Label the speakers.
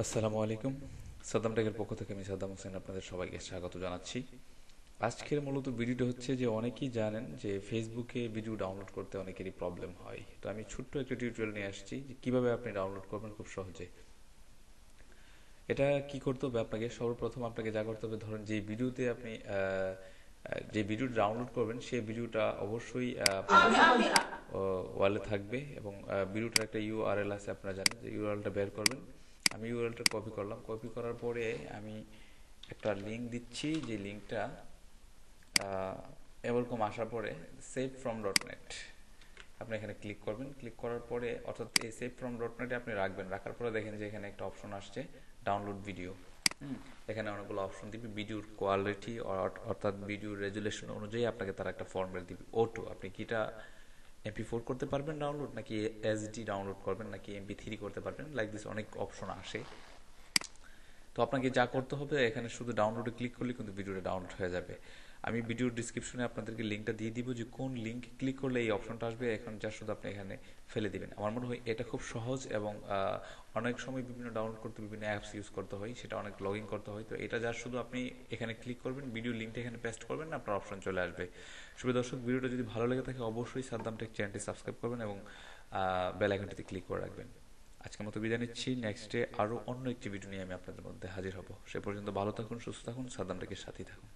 Speaker 1: আসসালামু আলাইকুম। সাদ্দাম টেকের পক্ষ থেকে আমি সাদ্দাম হোসেন আপনাদের সবাইকে স্বাগত জানাচ্ছি। আজকের মূলত ভিডিওটা হচ্ছে যে অনেকেই জানেন যে ফেসবুকে ভিডিও ডাউনলোড করতে অনেকেরই প্রবলেম হয়। তো আমি ছোট্ট একটা টিউটোরিয়াল নিয়ে আসছি যে কিভাবে আপনি ডাউনলোড করবেন খুব সহজে। এটা কি করতে হবে, আপনাকে সর্বপ্রথম আপনাকে যা করতে হবে, ধরেন যে ভিডিওতে আপনি যে ভিডিওটা ডাউনলোড করবেন সেই ভিডিওটা অবশ্যই আপনার ওয়ালে থাকবে এবং ভিডিওটার একটা ইউআরএল আছে, আপনারা জানেন যে ইউআরএলটা বের করবেন। আমি ইউআরএলটা কপি করলাম, কপি করার পরে আমি একটা লিঙ্ক দিচ্ছি, যে লিঙ্কটা এরকম আসার পরে সেভ ফ্রম ডট নেট আপনি এখানে ক্লিক করবেন। ক্লিক করার পরে অর্থাৎ এই সেভ ফ্রম ডট নেটে আপনি রাখবেন। রাখার পরে দেখেন যে এখানে একটা অপশন আসছে ডাউনলোড ভিডিও। এখানে অনেকগুলো অপশন দিবে, ভিডিওর কোয়ালিটি অর্থাৎ ভিডিও রেজুলেশন অনুযায়ী আপনাকে তারা একটা ফরম্যাট দিবে O2। আপনি কিটা MP4 করতে পারবেন ডাউনলোড, নাকি SD ডাউনলোড করবেন, নাকি MP3 করতে পারবেন, লাইক দিস অনেক অপশন আসে। তো আপনাকে যা করতে হবে, এখানে শুধু ডাউনলোডে ক্লিক করলে কিন্তু ভিডিওটা ডাউনলোড হয়ে যাবে। আমি ভিডিওর ডিসক্রিপশনে আপনাদেরকে লিঙ্কটা দিয়ে দিব যে কোন লিঙ্ক ক্লিক করলে এই অপশনটা আসবে। এখন যা শুধু আপনি এখানে ফেলে দিবেন। আমার মনে হয় এটা খুব সহজ এবং অনেক সময় বিভিন্ন ডাউনলোড করতে বিভিন্ন অ্যাপস ইউজ করতে হয়, সেটা অনেক লগ ইন করতে হয়। তো এটা যা শুধু আপনি এখানে ক্লিক করবেন, ভিডিও লিঙ্কটা এখানে পেস্ট করবেন, আপনার অপশন চলে আসবে। শুভ দর্শক, ভিডিওটা যদি ভালো লেগে থাকে অবশ্যই সাদ্দাম টেক চ্যানেলটি সাবস্ক্রাইব করবেন এবং বেল আইকনটিতে ক্লিক করে রাখবেন। আজকের মতো বিদায় নিচ্ছি। নেক্সটে আরও অন্য একটি ভিডিও নিয়ে আমি আপনাদের মধ্যে হাজির হব। সে পর্যন্ত ভালো থাকুন, সুস্থ থাকুন, সাদ্দাম টেকের সাথেই থাকুন।